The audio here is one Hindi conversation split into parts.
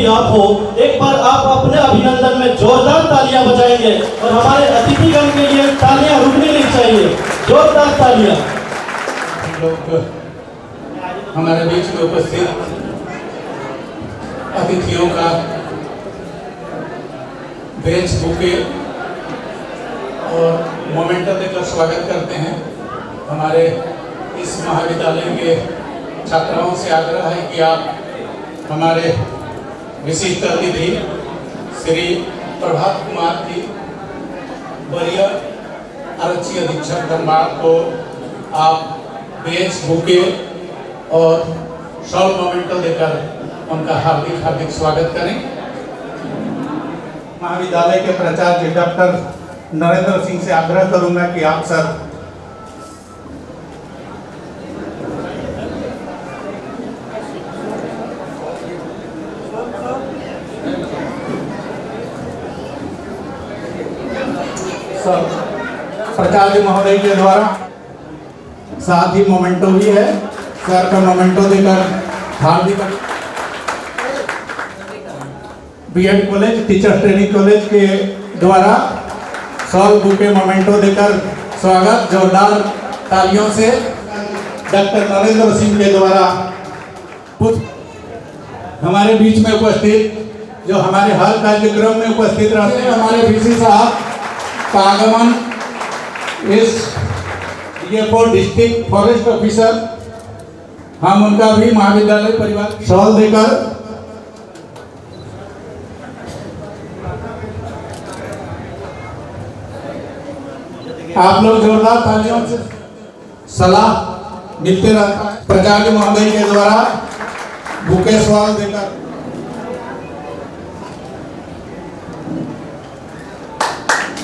भी आप हो, एक बार आप अपने अभिनंदन में जोरदार तालियां बजाएंगे और हमारे अतिथिगण के लिए तालियां रुकनी नहीं चाहिए, जोरदार तालियां। लोग हमारे बीच में उपस्थित अतिथियों का बेंच बुके और मोमेंटो देकर स्वागत करते हैं। हमारे इस महाविद्यालय के छात्राओं से आग्रह है कि आप हमारे विशिष्ट अतिथि श्री प्रभात कुमार जी वरीय आरक्षी अधीक्षक धनबाद को आप बेंच बुके और शॉल मोमेंटो देकर उनका हार्दिक स्वागत करें। महाविद्यालय के प्राचार्य डॉक्टर नरेंद्र सिंह से आग्रह करूंगा कि आप सर प्राचार्य महोदय के द्वारा साथ ही मोमेंटो भी है, सर का मोमेंटो देकर हार्दिक B Ed college teacher training college के द्वारा सॉल बुके मोमेंटो देकर स्वागत जोरदार तालियों से। डॉक्टर नरेंद्र सिंह के द्वारा हमारे बीच में उपस्थित जो हमारे हर कार्यक्रम में उपस्थित रहते हैं हमारे वीसी साहब का आगमन इस डिस्ट्रिक्ट फॉरेस्ट ऑफिसर, हम उनका भी महाविद्यालय परिवार शॉल देकर आप लोग जोरदार तालियों से सलाह मिलते रहता है। प्राचार्य महोदय के द्वारा बुके सवाल देकर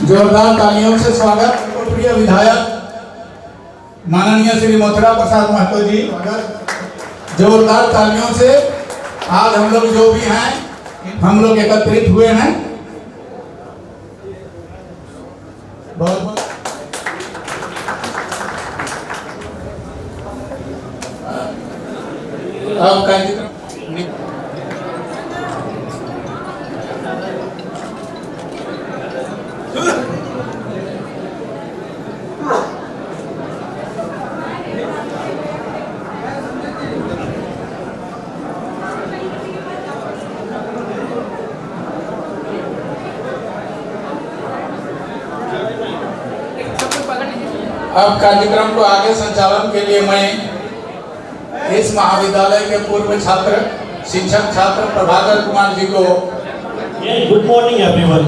जोरदार तालियों से स्वागत। प्रिय विधायक माननीय श्री मथुरा प्रसाद महतो जी, जोरदार तालियों से आज हम लोग जो भी हैं हम लोग एकत्रित हुए हैं। बहुत बहुत अब कार्यक्रम अब कार्यक्रम को आगे संचालन के लिए मैं इस महाविद्यालय के पूर्व छात्र शिक्षक छात्र प्रभाकर कुमार जी को good morning everyone.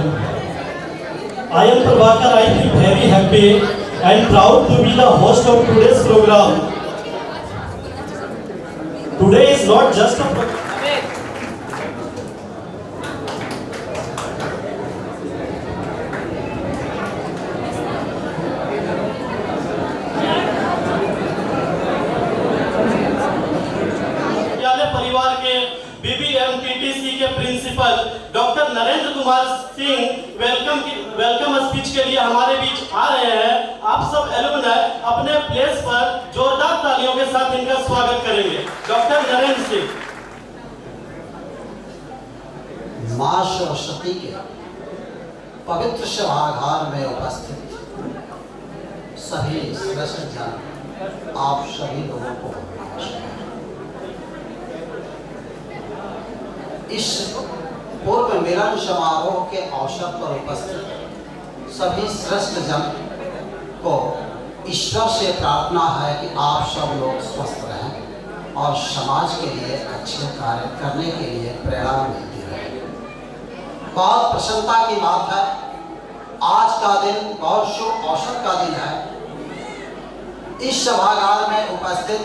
I am Prabhakar. I feel very happy and proud to be the host of today's program. Today is not just a परिवार के BBMTTC के principal doctor Narendra Kumar Singh welcome speech के लिए हमारे बीच आ रहे हैं। आप सब एलुमनाई अपने प्लेस पर जोरदार तालियों के साथ इनका स्वागत करेंगे। डॉक्टर नरेंद्र सिंह। मां सरस्वती के पवित्र सभागार में उपस्थित सभी श्रेष्ठ जन, आप सभी लोगों को इस पूर्व मिलन समारोह के अवसर पर उपस्थित सभी श्रेष्ठ जन को ईश्वर से प्रार्थना है कि आप सब लोग स्वस्थ रहें और समाज के लिए अच्छे कार्य करने के लिए प्रेरणा मिलती रहे। बहुत प्रसन्नता की बात है, आज का दिन बहुत शुभ अवसर का दिन है। इस सभागार में उपस्थित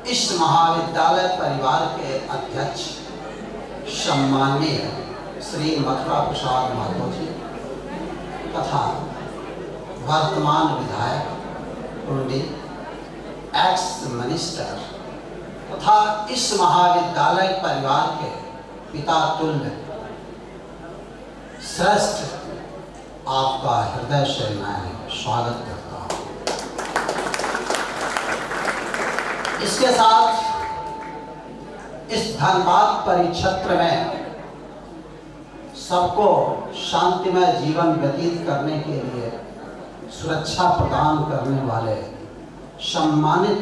इस महाविद्यालय परिवार के अध्यक्ष सम्माननीय श्री मथुरा प्रसाद महतो जी तथा वर्तमान विधायक टुंडी, एक्स मिनिस्टर तथा इस महाविद्यालय परिवार के पिता तुल्य श्रेष्ठ, आपका हृदय से मैं स्वागत करता हूँ। इसके साथ इस धनबाद परिक्षेत्र में सबको शांतिमय जीवन व्यतीत करने के लिए सुरक्षा प्रदान करने वाले सम्मानित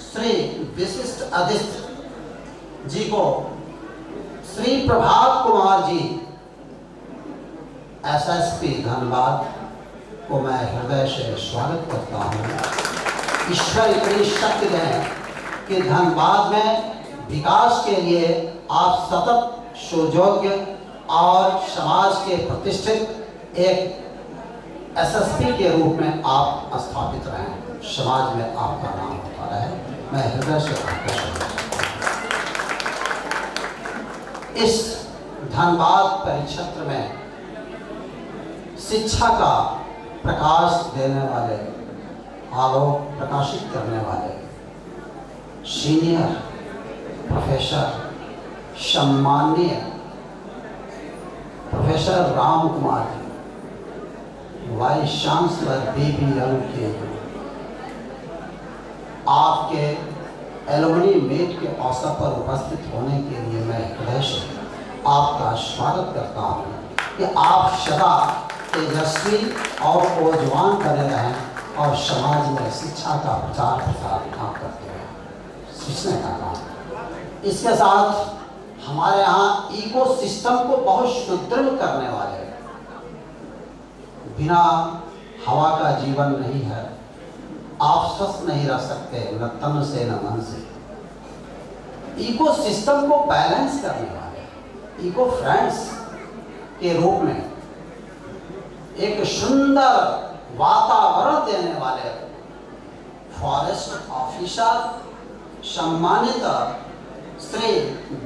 श्री विशिष्ट अतिथि जी को, श्री प्रभात कुमार जी SSP धनबाद को मैं हृदय से स्वागत करता हूँ। ईश्वर इतनी शक्ति दें कि धनबाद में विकास के लिए आप सतत सुयोग्य और समाज के प्रतिष्ठित एक SSP के रूप में आप स्थापित रहें, समाज में आपका नाम होता रहे। मैं हृदय से आपका स्वागत करता हूं। इस धनबाद परिक्षेत्र में शिक्षा का प्रकाश देने वाले, आलोक प्रकाशित करने वाले सीनियर प्रोफेसर सम्माननीय professor Ram Kumar ji, vice chancellor BBL के आपके एलुमनी मीट के अवसर पर उपस्थित होने के लिए मैं हृदय से आपका स्वागत करता हूं कि आप सदा तेजस्वी और ऊर्जवान बने रहें और समाज में शिक्षा का प्रचार प्रसार आप करते हैं, सीखने का काम। इसके साथ हमारे यहाँ इकोसिस्टम को बहुत सुदृढ़ करने वाले, बिना हवा का जीवन नहीं है, आप स्वस्थ नहीं रह सकते न तन से न मन से। इकोसिस्टम को बैलेंस करने वाले, इको फ्रेंड्स के रूप में एक सुंदर वातावरण देने वाले फॉरेस्ट ऑफिसर सम्मानित श्री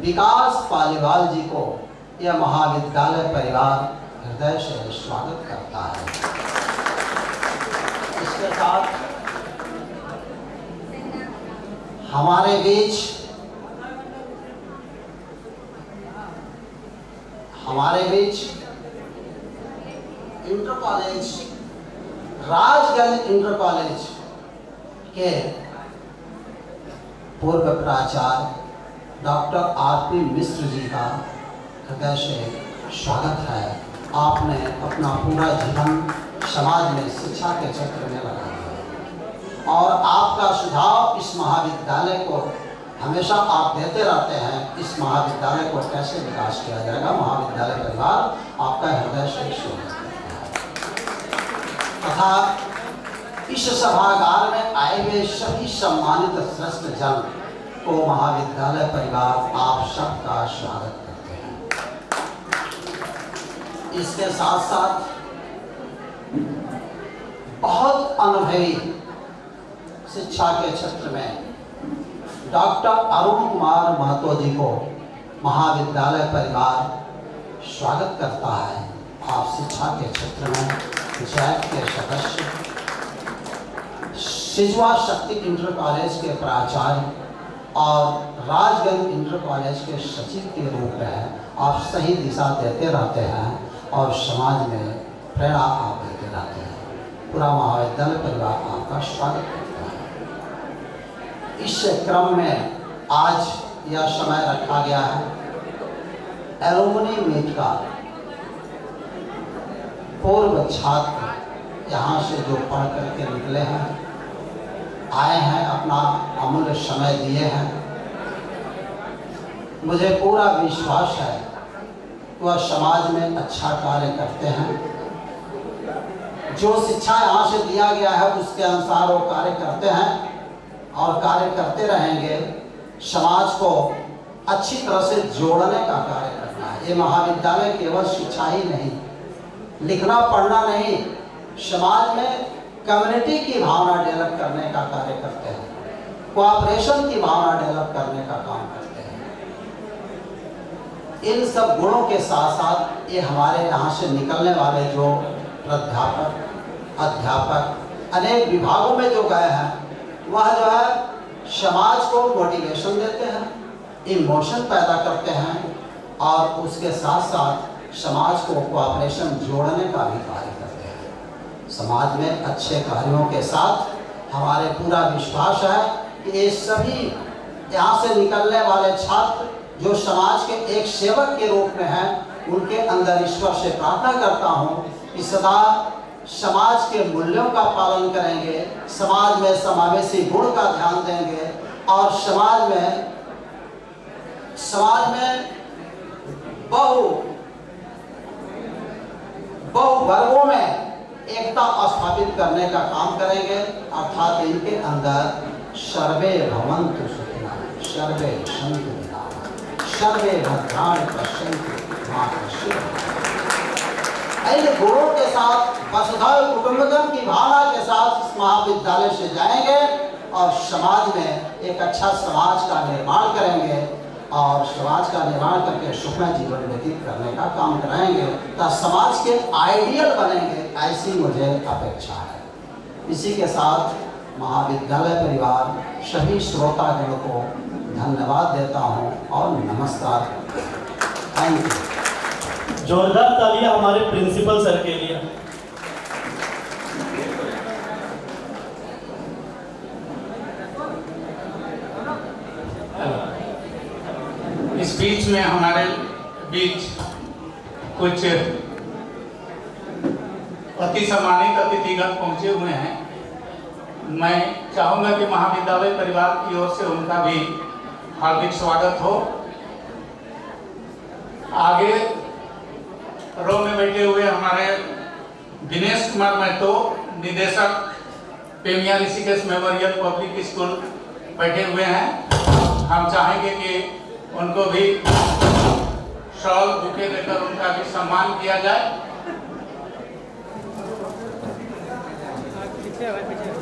विकास पालीवाल जी को यह महाविद्यालय परिवार हृदय से स्वागत करता है। इसके साथ हमारे बीच inter college, Rajganj inter college के पूर्व प्राचार्य डॉक्टर RP मिश्र जी का हृदय से स्वागत है। आपने अपना पूरा जीवन समाज में शिक्षा के क्षेत्र में लगा दिया और आपका सुझाव इस महाविद्यालय को हमेशा आप देते रहते हैं। इस महाविद्यालय को कैसे विकास किया जाएगा, महाविद्यालय परिवार आपका हृदय से स्वागत करता है। तथा इस सभागार में आए हुए सभी सम्मानित श्रेष्ठ जन को महाविद्यालय परिवार आप सबका स्वागत करते हैं। इसके साथ साथ बहुत अनुभवी शिक्षा के क्षेत्र में डॉक्टर अरुण कुमार महतो जी को महाविद्यालय परिवार स्वागत करता है। आप शिक्षा के क्षेत्र में जैक के सदस्य, सिजवा शक्ति इंटर कॉलेज के प्राचार्य और राजगंज इंटर कॉलेज के सचिव के रूप में आप सही दिशा देते रहते हैं और समाज में प्रेरणा आप देते रहते हैं। पूरा महाविद्यालय परिवार आपका स्वागत करता है। इस क्रम में आज यह समय रखा गया है एलुमनी मीट का। पूर्व छात्र यहाँ से जो पढ़ करके निकले हैं, आए हैं, अपना अमूल्य समय दिए हैं, मुझे पूरा विश्वास है वह समाज में अच्छा कार्य करते हैं। जो शिक्षा यहाँ से दिया गया है उसके अनुसार वो कार्य करते हैं और कार्य करते रहेंगे। समाज को अच्छी तरह से जोड़ने का कार्य करना है। ये महाविद्यालय केवल शिक्षा ही नहीं, लिखना पढ़ना नहीं, समाज में कम्युनिटी की भावना डेवलप करने का कार्य करते हैं, कोऑपरेशन की भावना डेवलप करने का काम करते हैं। इन सब गुणों के साथ साथ ये हमारे यहाँ से निकलने वाले जो प्राध्यापक, अध्यापक अनेक विभागों में जो गए हैं, वह जो है समाज को मोटिवेशन देते हैं, इमोशन पैदा करते हैं और उसके साथ साथ समाज को कोऑपरेशन जोड़ने का भी कार्य करते हैं। समाज में अच्छे कार्यों के साथ हमारे पूरा विश्वास है कि ये सभी यहाँ से निकलने वाले छात्र जो समाज के एक सेवक के रूप में हैं, उनके अंदर ईश्वर से प्रार्थना करता हूँ कि सदा समाज के मूल्यों का पालन करेंगे, समाज में समावेशी गुण का ध्यान देंगे और समाज में बहु वर्गों में एकता स्थापित करने का काम करेंगे। अर्थात इनके अंदर सर्वे भवन्तु सुखिनः, सर्वे सन्तु निरामयाः, सर्वे भद्राणि पश्यन्तु मा कश्चित्। इन गुणों के साथ वसुधैव कुटुम्बकम की भावना के साथ इस महाविद्यालय से जाएंगे और समाज में एक अच्छा समाज का निर्माण करेंगे और समाज का निर्माण करके सुखमय जीवन व्यतीत करने का काम कराएंगे, तो समाज के आइडियल बनेंगे, ऐसी मुझे अपेक्षा है। इसी के साथ महाविद्यालय परिवार सभी श्रोतागण को धन्यवाद देता हूँ और नमस्कार। Thank you. जोरदार तालियां हमारे प्रिंसिपल सर के लिए। इस बीच में हमारे बीच कुछ अति सम्मानित अतिथिगण पहुंचे हुए हैं। मैं चाहूंगा कि महाविद्यालय परिवार की ओर से उनका भी हार्दिक स्वागत हो। आगे रो में बैठे हुए हमारे दिनेश कुमार महतो, निदेशक पेमिया ऋषिकेश मेमोरियल पब्लिक स्कूल बैठे हुए हैं। हम चाहेंगे कि उनको भी शॉल बुके देकर उनका भी सम्मान किया जाए।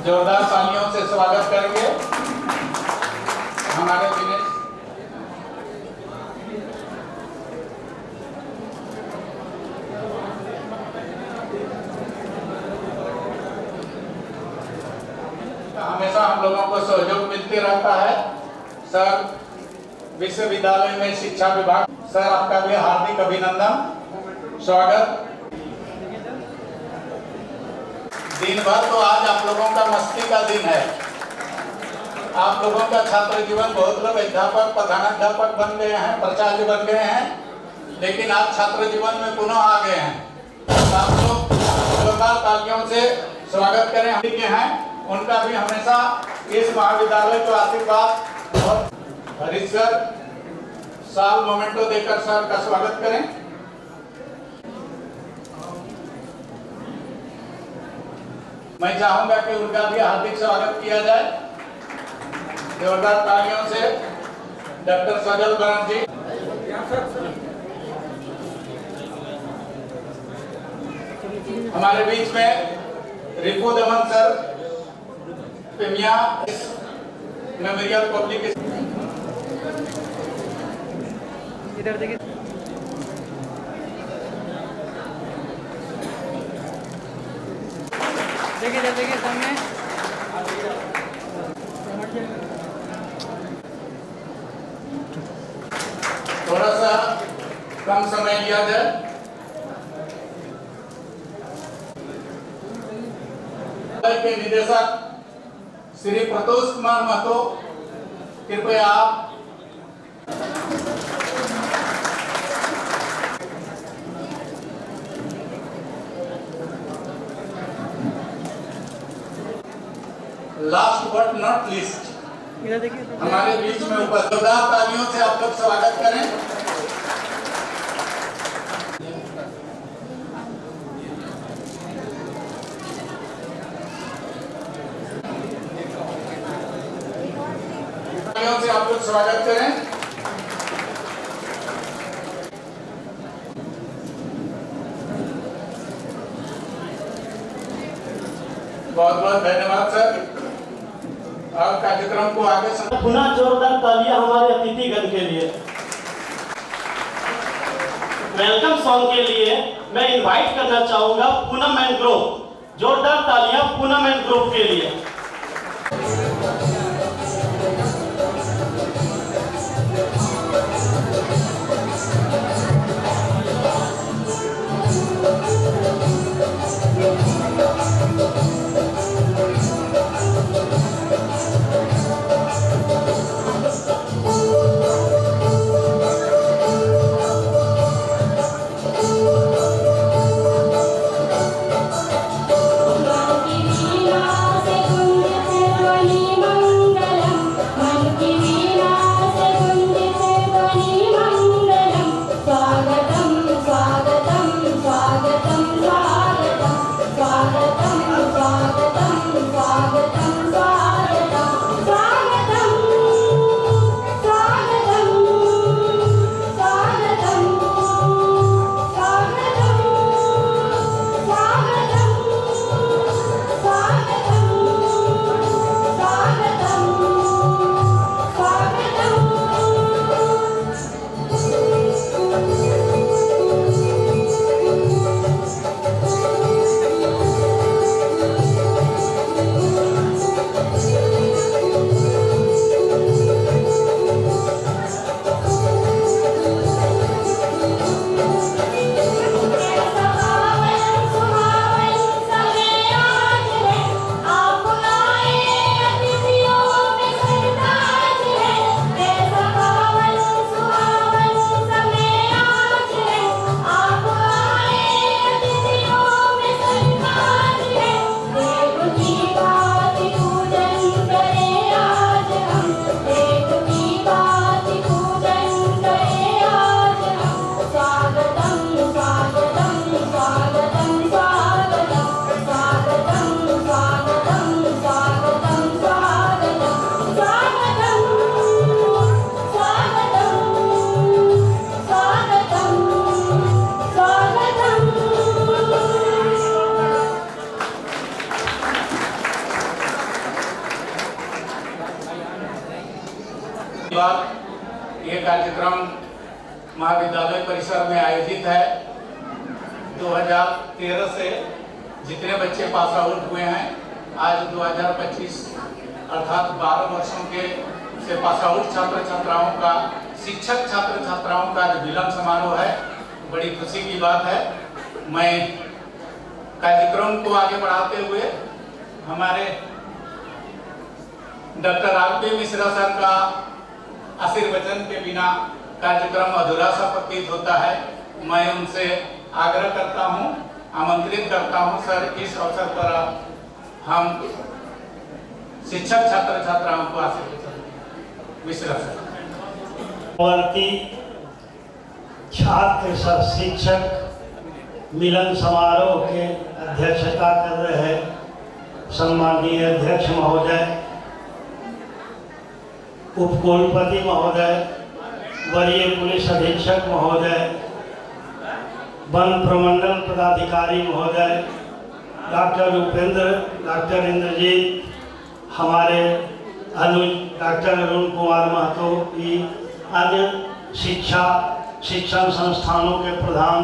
जोरदार तालियों से स्वागत करेंगे हमारे दिनेश। हमेशा हम लोगों को सहयोग मिलते रहता है। सर, विश्वविद्यालय में शिक्षा विभाग, सर आपका भी हार्दिक अभिनंदन, स्वागत। दिन भर तो आज आप लोगों का मस्ती का दिन है। आप लोगों का छात्र जीवन, बहुत लोग अध्यापक, प्रधानाध्यापक बन गए हैं, प्राचार्य बन गए हैं, लेकिन आज छात्र जीवन में पुनः आ गए हैं। आप लोग जोरदार तालियों से स्वागत करें। हम के हैं उनका भी हमेशा इस महाविद्यालय को आशीर्वाद और हरीश सर साल मोमेंटो देकर सर का स्वागत करें। मैं चाहूंगा कि उनका भी हार्दिक स्वागत किया जाए जोरदार तालियों से। डॉक्टर सजल बरन जी, हमारे बीच में रिपु दमन सर, पेमिया मेमोरियल पब्लिक। इधर देखिए, देखिए सामने। थोड़ा सा कम समय लिया जाए। के निदेशक श्री प्रतोष कुमार महतो, कृपया आप लास्ट बट नॉट लिस्ट इधर देखिए, हमारे बीच में उपस्थित, तालियों से आप लोग स्वागत करें। तालियों से आप लोग स्वागत करें। बहुत बहुत धन्यवाद सर। और कार्यक्रम को आगे पुनः जोरदार तालियां हमारे अतिथिगण के लिए। वेलकम सॉन्ग के लिए मैं इनवाइट करना चाहूंगा पूनम एंड ग्रुप। जोरदार तालियां पूनम एंड ग्रुप के लिए। ये कार्यक्रम महाविद्यालय परिसर में आयोजित है। 2013 से जितने बच्चे पास आउट हुए हैं, आज 2025 अर्थात 12 वर्षों के से पास आउट छात्र छात्राओं का, शिक्षक छात्र छात्राओं का मिलन समारोह है। बड़ी खुशी की बात है। मैं कार्यक्रम को आगे बढ़ाते हुए हमारे डॉक्टर आर.पी. मिश्रा सर का आशीर्वचन के बिना कार्यक्रम अधूरा सा प्रतीत होता है। मैं उनसे आग्रह करता हूं, आमंत्रित करता हूं, सर इस अवसर पर हम शिक्षक छात्र छात्राओं को आशीर्वचन। मिश्रा सर। छात्र सह शिक्षक मिलन समारोह के अध्यक्षता कर रहे हैं सम्माननीय अध्यक्ष महोदय, उपकुलपति महोदय, वरीय पुलिस अधीक्षक महोदय, वन प्रमंडल पदाधिकारी महोदय, डॉक्टर उपेंद्र, डॉक्टर इंद्रजीत, हमारे अनुज डॉक्टर अरुण कुमार महतो, अन्य शिक्षण संस्थानों के प्रधान,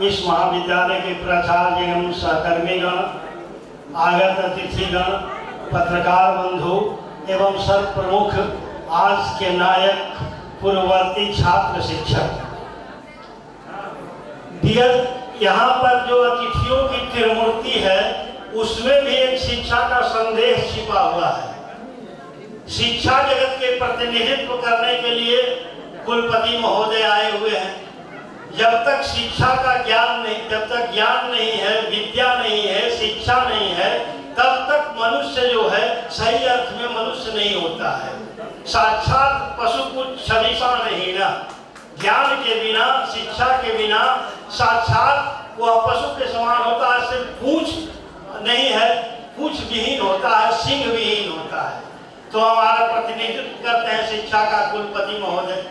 इस महाविद्यालय के प्राचार्य एवं सहकर्मीगण, आगत अतिथिगण, पत्रकार बंधु एवं सर्व प्रमुख आज के नायक पूर्ववर्ती छात्र शिक्षक। यहाँ पर जो अतिथियों की त्रिमूर्ति है उसमें भी एक शिक्षा का संदेश छिपा हुआ है। शिक्षा जगत के प्रतिनिधित्व करने के लिए कुलपति महोदय आए हुए हैं। जब तक शिक्षा का ज्ञान नहीं, जब तक ज्ञान नहीं है, विद्या नहीं है, शिक्षा नहीं है, तब तक मनुष्य जो है सही अर्थ में मनुष्य नहीं होता है। साक्षात पशु कुछ छविसा नहीं ना, ज्ञान के बिना, शिक्षा के बिना साक्षात वह पशु के समान होता है। सिर्फ पूंछ नहीं है, पूंछ विहीन होता है, सिंह विहीन होता है। तो हमारा प्रतिनिधित्व करते हैं शिक्षा का कुलपति महोदय।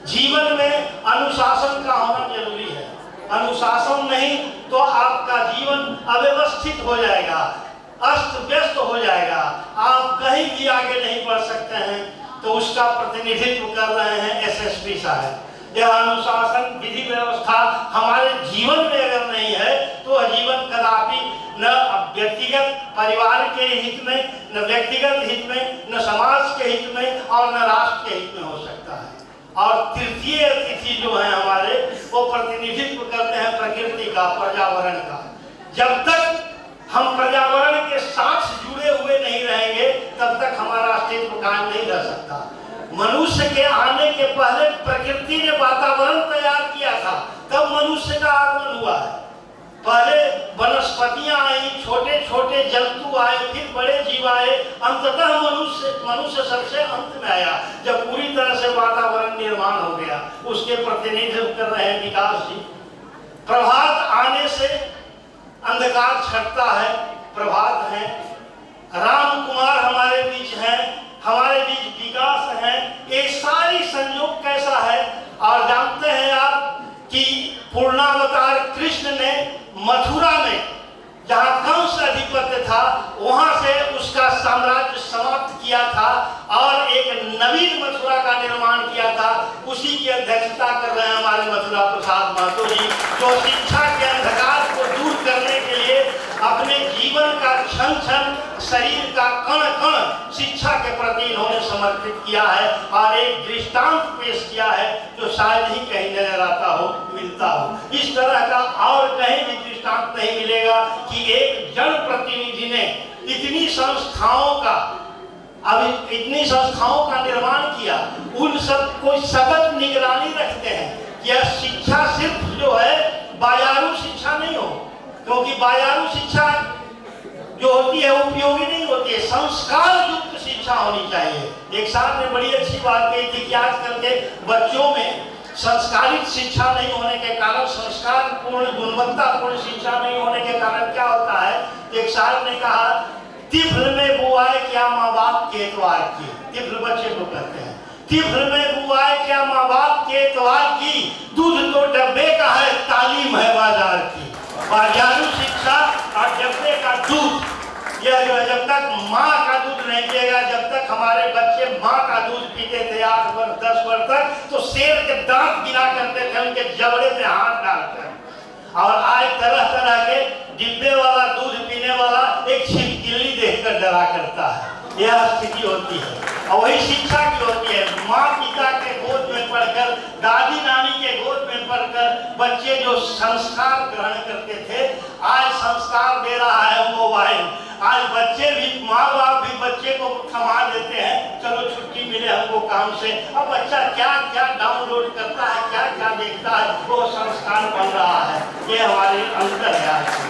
जीवन में अनुशासन का होना जरूरी है। अनुशासन नहीं तो आपका जीवन अव्यवस्थित हो जाएगा, अस्त व्यस्त हो जाएगा, आप कहीं भी आगे नहीं बढ़ सकते हैं। तो उसका प्रतिनिधित्व कर रहे हैं एसएसपी साहब। यह अनुशासन, विधि व्यवस्था हमारे जीवन में अगर नहीं है तो जीवन कदापि न व्यक्तिगत परिवार के हित में, न व्यक्तिगत हित में, न समाज के हित में और न राष्ट्र के हित में हो सकता है। और तृतीय अतिथि जो है हमारे, वो प्रतिनिधित्व करते हैं प्रकृति का, पर्यावरण का। जब तक हम पर्यावरण के साथ जुड़े हुए नहीं रहेंगे तब तक हमारा अस्तित्व कायम नहीं रह सकता। मनुष्य के आने के पहले प्रकृति ने वातावरण तैयार किया था, तब मनुष्य का आगमन हुआ है। पहले वनस्पतियां आई, छोटे छोटे जंतु आए, फिर बड़े जीव आए, अंततः मनुष्य सबसे अंत में आया जब पूरी तरह से वातावरण निर्माण हो गया। उसके प्रतिनिधित्व कर रहे हैं विकास जी। प्रभात आने से अंधकार छटता है, प्रभात है। राम कुमार हमारे बीच हैं, हमारे बीच विकास है। ये सारी संयोग कैसा है? और जानते हैं आप कि पूर्णावतार कृष्ण ने मथुरा में जहाँ कंस अधिपत्य था वहां से उसका साम्राज्य समाप्त किया था और एक नवीन मथुरा का निर्माण किया था। उसी की अध्यक्षता कर रहे हैं हमारे मथुरा प्रसाद महतो जी, जो शिक्षा के अंधकार को दूर करने के लिए अपने जीवन का क्षण क्षण, शरीर का कण कण शिक्षा के प्रति इन्होंने समर्पित किया है और एक दृष्टांत पेश किया है जो शायद ही कहीं नजर आता हो, मिलता हो। इस तरह का और कहीं भी दृष्टांत नहीं मिलेगा कि एक जन प्रतिनिधि ने इतनी संस्थाओं का निर्माण किया, उन सब को सतत निगरानी रखते हैं कि यह शिक्षा सिर्फ जो है बाजारू शिक्षा नहीं हो, क्योंकि बाजारू शिक्षा जो होती है उपयोगी नहीं होती है। संस्कार युक्त शिक्षा होनी चाहिए। एक साहब ने बड़ी अच्छी बात कही थी कि आजकल के बच्चों में संस्कारित शिक्षा नहीं होने के कारण, संस्कार पूर्ण गुणवत्तापूर्ण शिक्षा नहीं होने के कारण क्या होता है। एक साहब ने कहा, तिफल में बुआए क्या माँ बाप के एतवार की। तिफल बच्चे को कहते हैं। तिफल में बुआए क्या माँ बाप के एतवार की, दूध तो डब्बे का है, तालीम है बाजार की। बाजारू शिक्षा और डब्बे का दूध, यह जो है, जब तक माँ का दूध नहीं पिएगा, जब तक हमारे बच्चे माँ का दूध पीते थे 8 वर्ष 10 वर्ष तक, तो शेर के दांत गिरा करते थे उनके जबड़े में हाथ डालकर। और आज तरह तरह के डिब्बे वाला दूध पीने वाला एक छिपकली देखकर डरा करता है। यह स्थिति होती है। और वही शिक्षा की होती है। माँ पिता के गोद में पढ़कर, दादी नानी के गोद में पढ़कर बच्चे जो संस्कार ग्रहण करते थे, आज संस्कार दे रहा है मोबाइल। आज बच्चे भी, माँ बाप भी बच्चे को थमा देते हैं, चलो छुट्टी मिले हमको काम से। अब बच्चा क्या क्या डाउनलोड करता है, क्या क्या देखता है, वो संस्कार बन रहा है। ये हमारे अंदर है।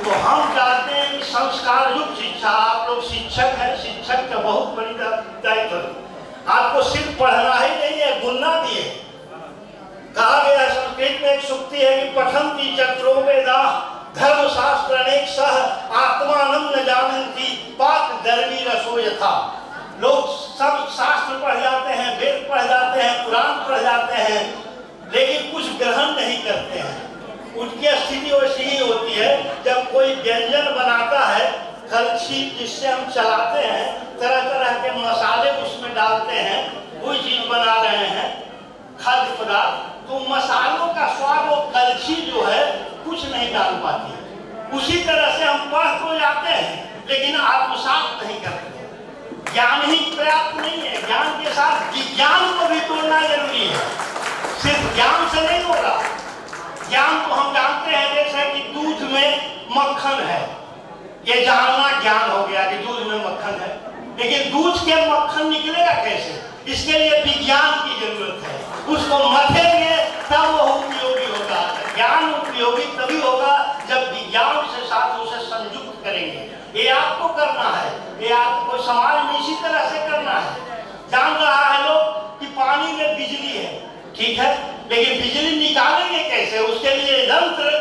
तो हम चाहते हैं कि संस्कार युक्त शिक्षा, आप लोग शिक्षक हैं, शिक्षक का बहुत बड़ी दायित्व है। आपको सिर्फ पढ़ना ही नहीं है, गुणना भी है। कहा गया संस्कृत में एक सूक्ति है कि पठन्ति चक्रो वेदा धर्मशास्त्र अनेक सह आत्मानं न जानन्ति पाक धर्मी रसो यथा। लोग सब शास्त्र पढ़ जाते हैं, वेद पढ़ जाते हैं, पुराण पढ़ जाते हैं, लेकिन कुछ ग्रहण नहीं करते हैं। उनकी स्थिति वैसी ही होती है। जब कोई व्यंजन बनाता है, कलछी जिससे हम चलाते हैं, तरह तरह के मसाले उसमें डालते हैं, कोई चीज बना रहे हैं, खाद्य पदार्थ, तो मसालों का स्वाद वो कलछी जो है कुछ नहीं डाल पाती। उसी तरह से हम पढ़ तो जाते हैं, लेकिन आत्मसात नहीं करते। ज्ञान ही पर्याप्त नहीं है, ज्ञान के साथ विज्ञान को भी तोड़ना जरूरी है। सिर्फ ज्ञान से नहीं होगा। ज्ञान को हम जानते हैं, जैसे कि दूध में मक्खन है, ये जानना ज्ञान हो गया कि दूध में मक्खन है। लेकिन दूध के मक्खन निकलेगा कैसे? इसके लिए विज्ञान की जरूरत है। उसको मथेंगे तब वो उपयोगी होगा। ज्ञान उपयोगी तभी होगा जब विज्ञान से साथ उसे संयुक्त करेंगे। ये आपको करना है, ये आपको समाज में इसी तरह से करना है। जान रहा है लोग कि पानी में बिजली है, ठीक है, लेकिन बिजली निकालेंगे कैसे? उसके लिए यंत्र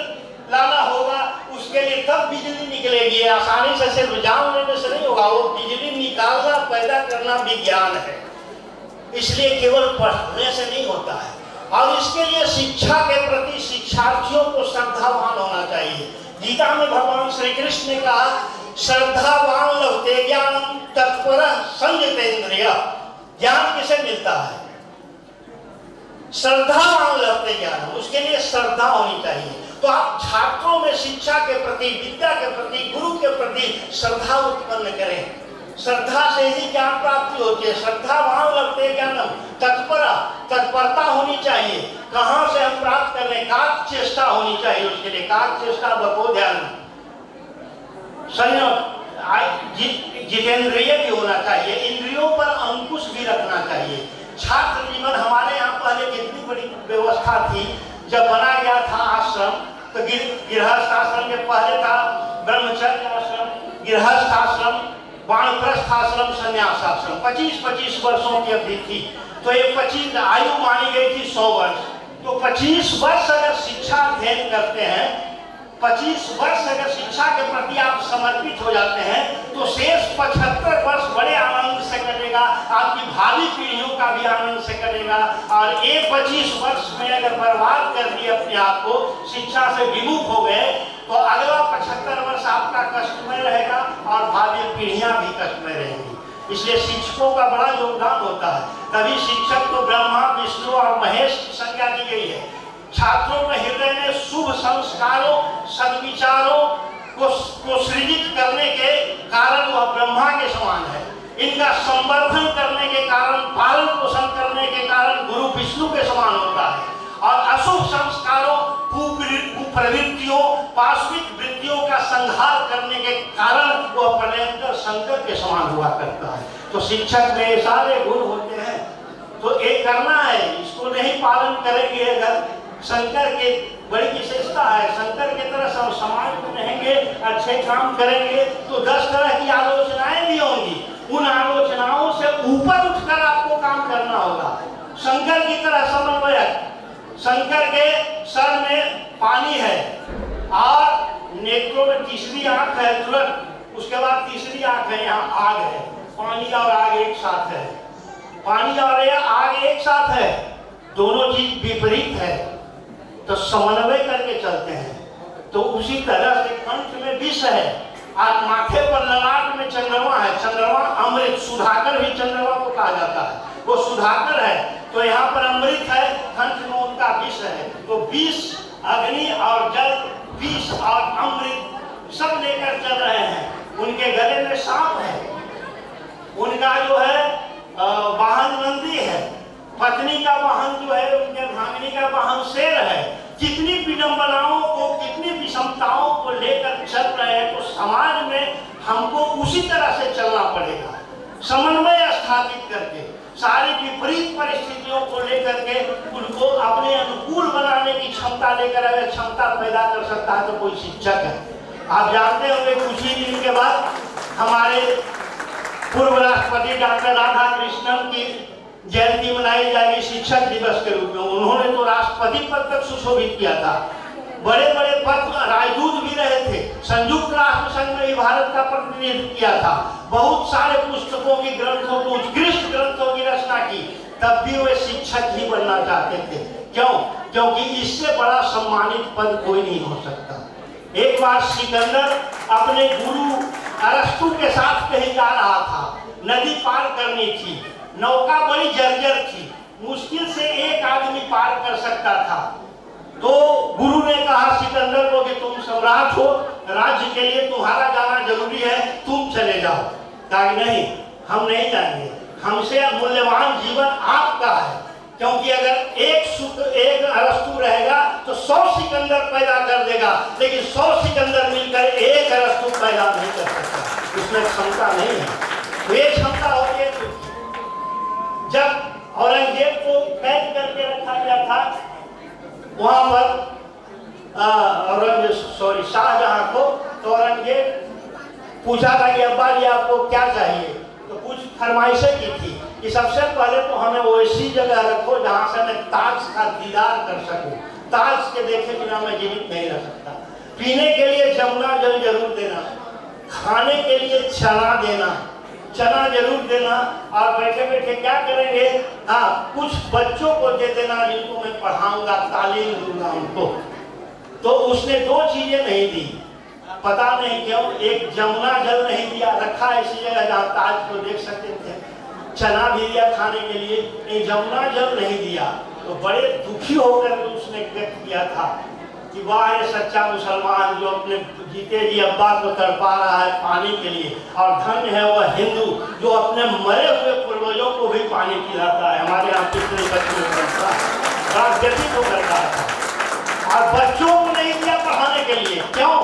लाना होगा, उसके लिए तब बिजली निकलेगी। आसानी से सिर्फ जान लेने से नहीं होगा, वो बिजली निकालना, पैदा करना विज्ञान है। इसलिए केवल पढ़ने से नहीं होता है। और इसके लिए शिक्षा के प्रति शिक्षार्थियों को श्रद्धावान होना चाहिए। गीता में भगवान श्री कृष्ण ने कहा, श्रद्धावान लभते ज्ञानम तत्परः संयतेन्द्रिय। ज्ञान किसे मिलता है? श्रद्धावान लभते ज्ञान, उसके लिए श्रद्धा होनी चाहिए। तो आप छात्रों में शिक्षा के प्रति, विद्या के प्रति, गुरु के प्रति श्रद्धा उत्पन्न करें। श्रद्धा से ही ज्ञान प्राप्ति होती है। श्रद्धावान लभते ज्ञानम तत्परता होनी चाहिए। कहाँ से हम प्राप्त कर लें? काक चेष्टा होनी चाहिए उसके लिए। काक चेष्टा बको ध्यान, संयम, जितेंद्रिय भी होना चाहिए। इंद्रियों पर अंकुश भी रखना चाहिए। छात्र जीवन हमारे यहाँ पहले कितनी बड़ी व्यवस्था थी। जब बना गया था आश्रम, तो गृहस्थ आश्रम के पहले था ब्रह्मचर्य आश्रम, गृहस्थ आश्रम, वानप्रस्थ आश्रम, संन्यास आश्रम। 25-25 वर्षों की अवधि थी। तो ये 25 आयु मानी गई थी 100 वर्ष। तो 25 वर्ष अगर शिक्षा अध्ययन करते हैं, 25 वर्ष अगर शिक्षा के प्रति आप समर्पित हो जाते हैं, तो शेष 75 वर्ष बड़े आनंद से कटेगा। आपकी भावी पीढ़ियों का भी आनंद से कटेगा। और ये 25 वर्ष में अगर बर्बाद कर दिए अपने आप को, शिक्षा से विमुख हो गए, तो अगला 75 वर्ष आपका कष्टमय रहेगा और भावी पीढ़ियां भी कष्टमय रहेंगी। इसलिए शिक्षकों का बड़ा योगदान होता है। तभी शिक्षक को ब्रह्मा, विष्णु और महेश की संज्ञा दी गई है। छात्रों के हृदय में शुभ संस्कारों, सद्विचारों को सृजित करने के कारण वह ब्रह्मा के समान है। इनका संवर्धन करने के कारण, पालन पोषण करने के कारण गुरु विष्णु के समान होता है। और अशुभ संस्कारों, कुप्रवृत्तियों, पाशविक वृत्तियों का संहार करने के कारण वह प्रणयंकर शंकर के समान हुआ करता है। तो शिक्षक में ये सारे गुण होते हैं। तो एक करना है, इसको नहीं पालन करेंगे अगर, शंकर के बड़ी विशेषता है। शंकर की तरह सब समाज में रहेंगे, अच्छे काम करेंगे, तो 10 तरह की आलोचनाएं भी होंगी। उन आलोचनाओं से ऊपर उठकर आपको काम करना होगा। शंकर की तरह समन्वयक, शंकर के सर में पानी है और नेत्रों में तीसरी आंख है तुरंत, उसके बाद तीसरी आंख है, यहाँ आग है। पानी और आग एक साथ है, पानी और आग एक साथ है, दोनों चीज विपरीत है, तो समन्वय करके चलते हैं। तो उसी तरह से कंठ में विष है, आज माथे पर ललाट में चंद्रमा है, चंद्रमा अमृत, सुधाकर भी चंद्रमा को कहा जाता है, वो सुधाकर है। तो यहाँ पर अमृत है, कंठ में उनका विष है। तो विष, अग्नि और जल, विष और अमृत सब लेकर चल रहे हैं। उनके गले में सांप है, उनका जो है वाहन नंदी है, पत्नी का वाहन जो है, उनके भागनी का वाहन शेर है। कितनी विडंबनाओं को, कितनी विषमताओं को लेकर चल रहे हैं, तो समाज में हमको उसी तरह से चलना पड़ेगा, समन्वय स्थापित करके सारी विपरीत परिस्थितियों को लेकर के उनको अपने अनुकूल बनाने की क्षमता लेकर, अगर क्षमता पैदा कर सकता है तो कोई शिक्षक है। आप जानते होंगे कुछ ही दिन के बाद हमारे पूर्व राष्ट्रपति डॉक्टर राधाकृष्णन की जयंती मनाई जाएगी शिक्षक दिवस के रूप में। उन्होंने तो राष्ट्रपति पद तक सुशोभित किया था, बड़े बड़े पद, राजदूत भी रहे थे, संयुक्त राष्ट्र संघ में भी भारत का प्रतिनिधित्व किया था, बहुत सारे पुस्तकों की, ग्रंथों की, उत्कृष्ट ग्रंथों की रचना की, तब भी वे शिक्षक ही बनना चाहते थे। क्यों? क्योंकि इससे बड़ा सम्मानित पद कोई नहीं हो सकता। एक बार सिकंदर अपने गुरु अरस्तु के साथ कहीं जा रहा था, नदी पार करनी थी, नौका बड़ी जर्जर थी, मुश्किल से एक आदमी पार कर सकता था। तो गुरु ने कहा सिकंदर को कि तुम सम्राट हो, राज्य के लिए तुम्हारा जाना जरूरी है, तुम चले जाओ। कहा नहीं, हम नहीं जाएंगे, हमसे मूल्यवान जीवन आपका है, क्योंकि अगर एक अरस्तु रहेगा तो 100 सिकंदर पैदा कर देगा, लेकिन 100 सिकंदर मिलकर एक अरस्तु पैदा नहीं कर सकता, उसमें क्षमता नहीं है। तो ये क्षमता होती है। जब औरंगजेब को कैद करके रखा गया था, वहां पर शाहजहां को, तो औरंगजेब पूछा था कि अब्बा जी आपको क्या चाहिए, तो कुछ फरमाइशें की थी कि सबसे पहले तो हमें वो ऐसी जगह रखो जहां से मैं ताज का दीदार कर सकूं, ताज के देखे बिना मैं जीवित नहीं रह सकता। पीने के लिए जमुना जल जरूर देना, खाने के लिए चना देना, चना जरूर देना, और बैठे बैठे क्या करेंगे, हाँ कुछ बच्चों को दे देना जिनको मैं पढ़ाऊंगा, तालीम दूंगा उनको। तो उसने 2 चीजें नहीं दी, पता नहीं क्यों। एक जमुना जल नहीं दिया, रखा ऐसी जगह जहाँ ताज को देख सकते थे, चना भी दिया खाने के लिए, एक जमुना जल नहीं दिया। तो बड़े दुखी होकर उसने व्यक्त किया था कि वाह ये सच्चा मुसलमान जो अपने जीते जी अब्बा को तड़पा रहा है पानी के लिए, और धन्य है वह हिंदू जो अपने मरे हुए पूर्वजों को भी पानी पिलाता है। हमारे यहाँ कितने बच्चों का व्यतीत हो करता है, और बच्चों को नहीं दिया पढ़ाने के लिए। क्यों?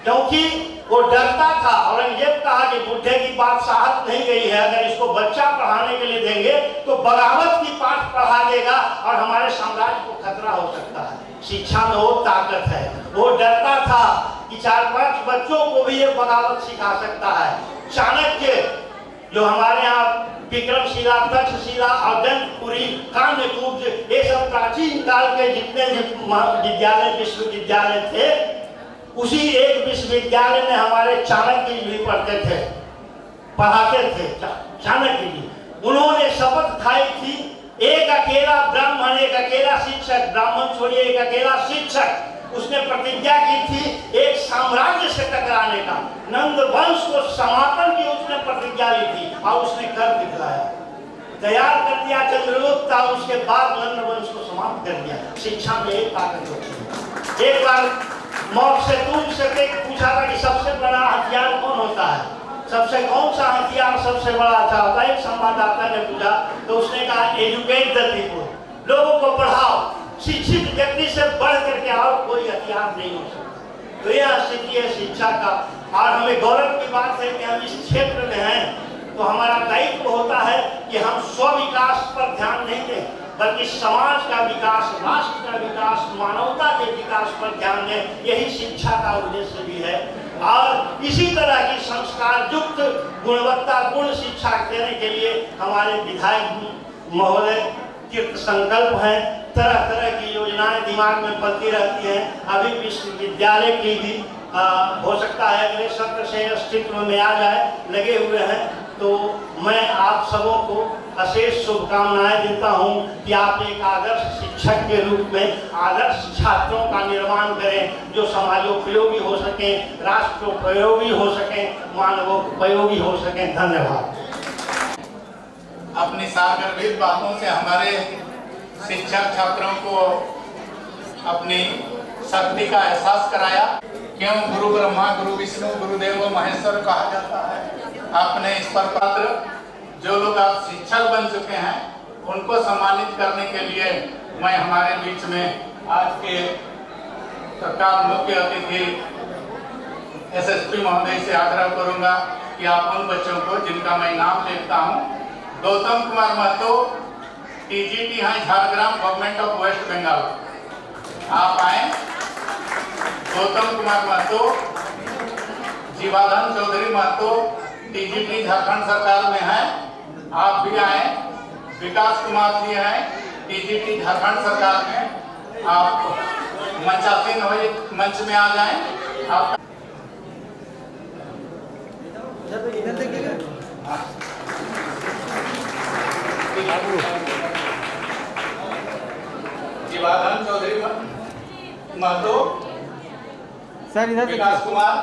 क्योंकि वो डरता था। औरंगजेब कहा कि बुढ़े की बात साहब नहीं गई है, अगर इसको बच्चा पढ़ाने के लिए देंगे तो बगावत की पाठ पढ़ा देगा और हमारे साम्राज्य को खतरा हो सकता है। शिक्षा में वो ताकत है। वो डरता था कि 4-5 बच्चों को भी ये बगावत सिखा सकता है। चाणक्य जो हमारे यहाँ विक्रमशिला, तक्षशिला और दंतपुरी, कान्यकूब्ज, ये सब प्राचीन काल के जितने विद्यालय, विश्वविद्यालय थे, उसी एक विश्वविद्यालय में हमारे चाणक्य जी भी पढ़ते थे, पढ़ाते थे। चाणक्य जी, उन्होंने शपथ खाई थी, एक अकेला ब्राह्मण, एक अकेला शिक्षक, ब्राह्मण छोड़िए एक अकेला शिक्षक, उसने प्रतिज्ञा की थी एक साम्राज्य से टकराने का, नंद वंश को समापन की उसने प्रतिज्ञा ली थी, और उसने कर दिखलाया, तैयार कर दिया चंद्रगुप्त था, उसके बाद नंद वंश को समाप्त कर दिया। शिक्षा में एक ताकत होती है। एक बार मौत से पूछा था कि सबसे बड़ा हथियार कौन होता है, कौन सा हथियार सबसे बड़ा अच्छा होता है। एक संवाददाता ने पूछा तो उसने कहा एजुकेट द पीपुल, लोगों को पढ़ाओ, शिक्षित व्यक्ति से बढ़ करके और कोई हथियार नहीं हो सकता। तो यह स्थिति है शिक्षा का, और हमें गौरव की बात है कि हम इस क्षेत्र में हैं, तो हमारा दायित्व होता है कि हम स्व विकास पर ध्यान नहीं दें, बल्कि समाज का विकास, राष्ट्र का विकास, मानवता के विकास पर ध्यान दें। यही शिक्षा का उद्देश्य भी है, और इसी तरह की संस्कार युक्त गुणवत्तापूर्ण शिक्षा देने के लिए हमारे विधायक महोदय कृत संकल्प हैं। तरह तरह की योजनाएं दिमाग में पलती रहती हैं। अभी विश्वविद्यालय की भी हो सकता है अगले सत्र से अस्तित्व में आ जाए, लगे हुए हैं। तो मैं आप सबों को अशेष शुभकामनाएं देता हूं कि आप एक आदर्श शिक्षक के रूप में आदर्श छात्रों का निर्माण करें, जो समाजोपयोगी हो सकें, राष्ट्रोपयोगी हो सकें, मानवोपयोगी हो सकें। धन्यवाद। अपनी सागर्भित बातों से हमारे शिक्षक छात्रों को अपनी शक्ति का एहसास कराया। क्यों गुरु ब्रह्मा गुरु विष्णु गुरुदेव महेश्वर कहा जाता है। आपने इस पर पात्र जो लोग आप शिक्षक बन चुके हैं उनको सम्मानित करने के लिए मैं हमारे बीच में आज के सरकार मुख्य अतिथि एसएसपी महोदय से आग्रह करूंगा कि आप उन बच्चों को जिनका मैं नाम लेता हूं, गौतम कुमार महतो, टीजीटी हैं, Jhargram, government of West Bengal, आप आए। गौतम कुमार महतो, जीवाधन चौधरी महतो, टीजीटी झारखंड सरकार में है, आप भी आए। विकास कुमार जी हैं, टीजीटी झारखंड सरकार में, आप मंचासीन हो, मंच में आ जाएं। आप इधर देखिएगा। जीवाधन चौधरी महतो, सर इधर विकास कुमार,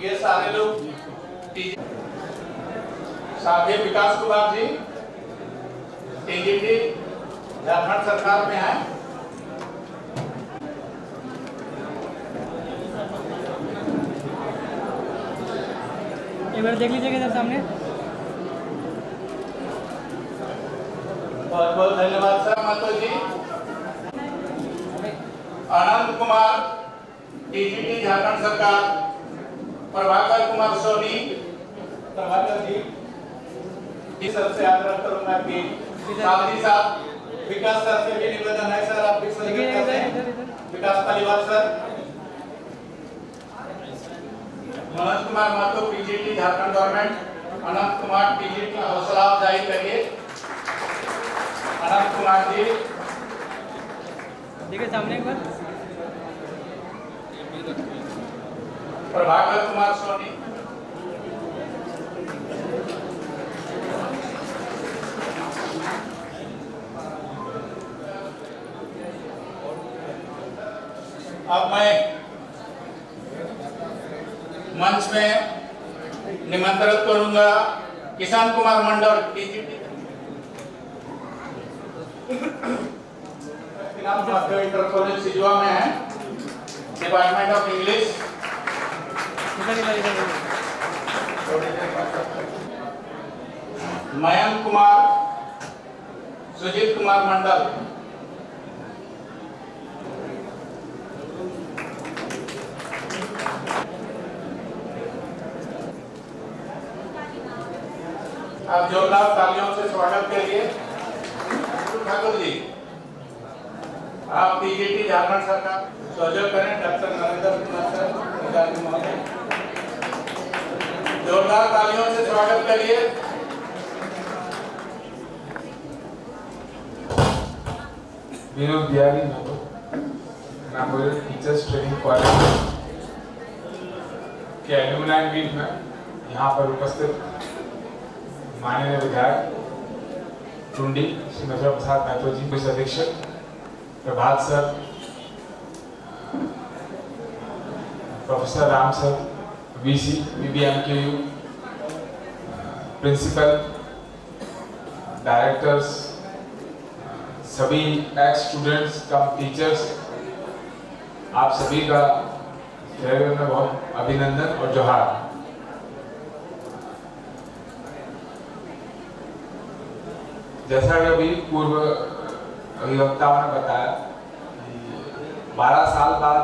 ये सारे लोग साथी विकास कुमार जी टीजीटी झारखंड सरकार में है। एक बार देख लीजिएगा इधर सामने। बहुत बहुत धन्यवाद सर महतो जी। आनंद कुमार टीजीटी झारखंड सरकार, प्रभाकर कुमार सोनी, प्रभाकर जी इस सबसे आग्रह करूंगा कि साथ ही साथ विकास सर से भी निवेदन है सर, आप भी सहयोग करते हैं। विकास परिवार sir, Manoj Kumar Mahato TGT Jharkhand government, Anant Kumar TGT, हौसला अफजाई करिए। अनंत कुमार जी देखिए सामने एक बार। प्रभाकर कुमार सोनी, अब मैं मंच में निमंत्रित करूंगा Kisan Kumar Mandal TGT inter college Sijua में है, department of English. Mayank Kumar, Sujit Kumar Mandal, आप जोरदार तालियों से स्वागत करिए। ठाकुर जी, आप टीजीटी झारखंड सरकार सहयोग करें। डॉक्टर नरेंद्र कुमार सर, अधिकारी महोदय, जोरदार तालियों से स्वागत करिए। Vinod Bihari memorial teachers training college के एल्यूमिनाई मीट में यहाँ पर उपस्थित माननीय विधायक टुंडी श्री मथुरा प्रसाद महतो जी, पुलिस अधीक्षक Prabhat sir, professor Ram sir, VC BBMKU, principal, directors, सभी एक्स स्टूडेंट्स कम टीचर्स, आप सभी का फेयरवेल में बहुत अभिनंदन और जोहार। जैसा कि अभी पूर्व अभिवक्ताओं ने बताया, 12 साल बाद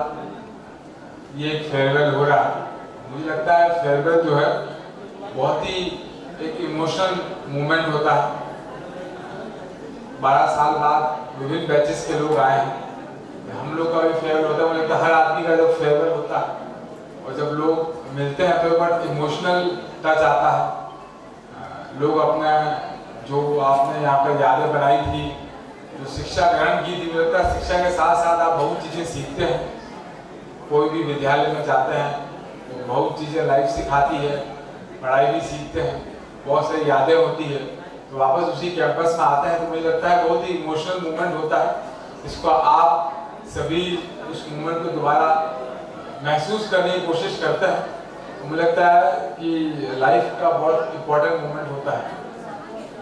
ये एक फेयरवेल हो रहा है। मुझे लगता है फेयरवेल जो है बहुत ही एक इमोशनल मोमेंट होता है। 12 साल बाद विभिन्न बैचेस के लोग आए हैं। हम लोग का भी फेयरवेल होता है, मुझे लगता है हर आदमी का जब फेयरवेल होता है और जब लोग मिलते हैं तो बट इमोशनल टच आता है। लोग अपना जो आपने यहाँ पर यादें बनाई थी, जो शिक्षा ग्रहण की थी, लगता है शिक्षा के साथ साथ आप बहुत चीज़ें सीखते हैं। कोई भी विद्यालय में जाते हैं तो बहुत चीज़ें लाइफ सिखाती है, पढ़ाई भी सीखते हैं। बहुत सारी यादें होती है, तो वापस उसी कैंपस में आते हैं तो मुझे लगता है बहुत ही इमोशनल मोमेंट होता है। इसको आप सभी उस मोमेंट को दोबारा महसूस करने की कोशिश करते हैं, तो मुझे लगता है कि लाइफ का बहुत इम्पोर्टेंट मोमेंट होता है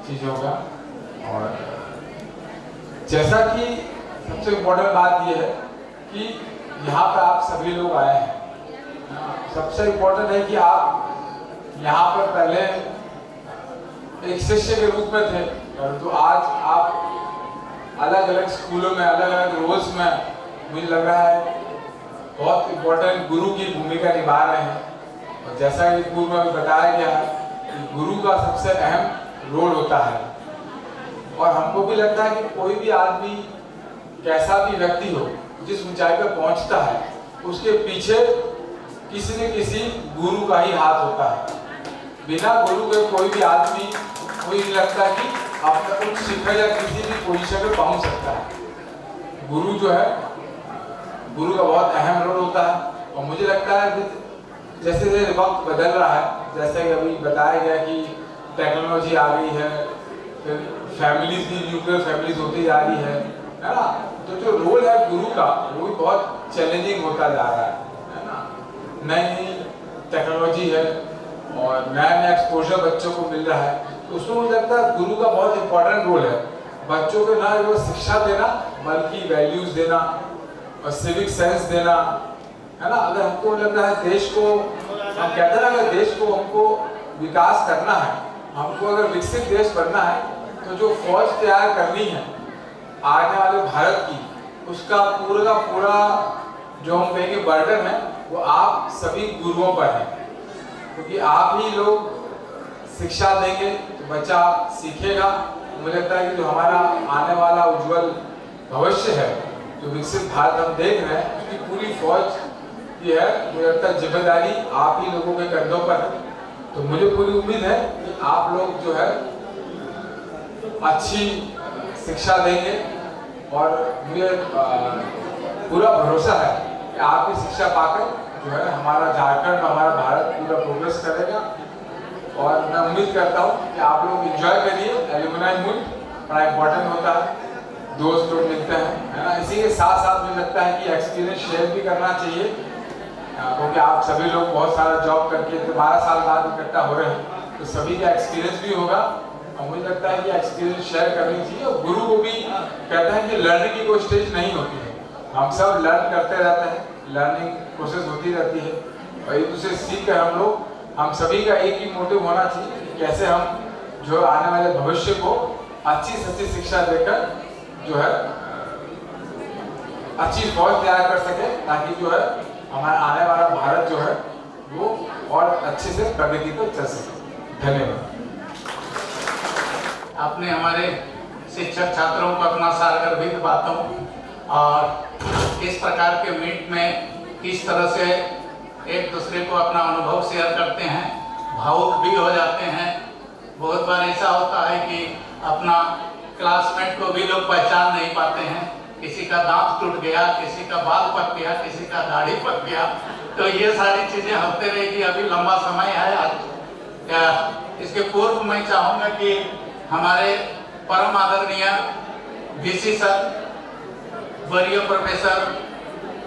चीज़ों का। और जैसा कि सबसे इम्पोर्टेंट बात यह है कि यहाँ पर आप सभी लोग आए हैं, सबसे इम्पोर्टेंट है कि आप यहाँ पर पहले एक शिष्य के रूप में थे, तो आज आप अलग अलग स्कूलों में अलग अलग रोल्स में मुझे लग रहा है बहुत इम्पोर्टेंट गुरु की भूमिका निभा रहे हैं। और जैसा कि पूर्व में बताया गया है कि गुरु का सबसे अहम रोल होता है, और हमको भी लगता है कि कोई भी आदमी कैसा भी व्यक्ति हो जिस ऊंचाई पर पहुंचता है उसके पीछे किसी न किसी गुरु का ही हाथ होता है। बिना गुरु के कोई भी आदमी मुझे नहीं लगता कि अपना उच्च शिखर या किसी भी पोजीशन पे पहुंच सकता है। गुरु जो है, गुरु का बहुत अहम रोल होता है। और मुझे लगता है जैसे जैसे वक्त बदल रहा है, जैसे कि अभी बताया गया कि टेक्नोलॉजी आ गई है, फिर फैमिलीज भी न्यूक्लियर फैमिलीज होती जा रही है ना, तो जो रोल है गुरु का वो भी बहुत चैलेंजिंग होता जा रहा है ना। नई नई टेक्नोलॉजी है और नया नया एक्सपोजर बच्चों को मिल रहा है, तो उसमें मुझे लगता है गुरु का बहुत इंपॉर्टेंट रोल है। बच्चों को ना वो शिक्षा देना बल्कि वैल्यूज देना और सिविक सेंस देना, है ना। अगर हमको लगता है देश को, हम कहते हैं ना, अगर देश को हमको विकास करना है, हमको अगर विकसित देश बनना है, तो जो फौज तैयार करनी है आने वाले भारत की, उसका पूरा जो हम कहेंगे बर्डन है वो आप सभी गुरुओं पर है, क्योंकि आप ही लोग शिक्षा देंगे तो बच्चा सीखेगा। मुझे लगता है कि जो हमारा आने वाला उज्जवल भविष्य है, जो विकसित भारत हम देख रहे हैं, उसकी पूरी फौज की है, मुझे लगता है जिम्मेदारी आप ही लोगों के कंधों पर है। तो मुझे पूरी उम्मीद है कि आप लोग जो है अच्छी शिक्षा देंगे, और मुझे पूरा भरोसा है कि आपकी शिक्षा पाकर जो है हमारा झारखंड, हमारा भारत पूरा प्रोग्रेस करेगा। और मैं उम्मीद करता हूँ कि आप लोग एंजॉय करिए। एलुमनाई मीट बड़ा इम्पोर्टेंट होता है, दोस्त लोग मिलते हैं, है ना। इसी के साथ साथ मुझे लगता है कि एक्सपीरियंस शेयर भी करना चाहिए, क्योंकि आप सभी लोग बहुत सारा जॉब करके 12 साल बाद इकट्ठा हो रहे हैं, तो सभी का एक्सपीरियंस भी होगा। और मुझे लगता है कि एक्सपीरियंस शेयर करनी चाहिए। और गुरु को भी कहते हैं कि लर्निंग की कोई स्टेज नहीं होती है, हम सब लर्न करते रहते हैं, लर्निंग प्रोसेस होती रहती है। और एक दूसरे सीख कर हम सभी का एक ही मोटिव होना चाहिए कि कैसे हम जो आने वाले भविष्य को अच्छी से अच्छी शिक्षा देकर जो है अच्छी फौज तैयार कर सके, ताकि जो है हमारा आने वाला भारत जो है वो और अच्छे से प्रगति पर चल सके। धन्यवाद। आपने हमारे शिक्षक छात्रों को अपना सारगर्भित बातों और इस प्रकार के मीट में किस तरह से एक दूसरे को अपना अनुभव शेयर करते हैं, भावुक भी हो जाते हैं। बहुत बार ऐसा होता है कि अपना क्लासमेट को भी लोग पहचान नहीं पाते हैं, किसी का दांत टूट गया, किसी का बाल पक गया, किसी का दाढ़ी पक गया, तो ये सारी चीजें होते रहेगी। अभी लंबा समय है आज। इसके पूर्व मैं चाहूँगा कि हमारे परम आदरणीय वीसी सर, वरीय प्रोफेसर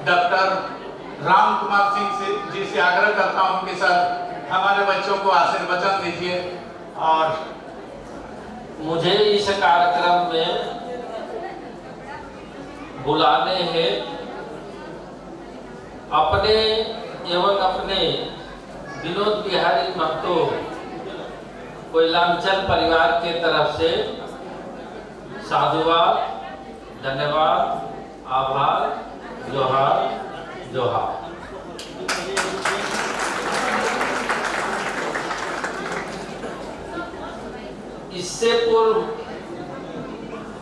डॉक्टर राम कुमार सिंह जी से आग्रह करता हूं कि सर हमारे बच्चों को आशीर्वचन दीजिए। और मुझे इस कार्यक्रम में बुलाने हैं अपने एवं अपने विनोद बिहारी महतो कोयलांचल परिवार के तरफ से साधुवाद, धन्यवाद, आभार, जोहार जोहार। इससे पूर्व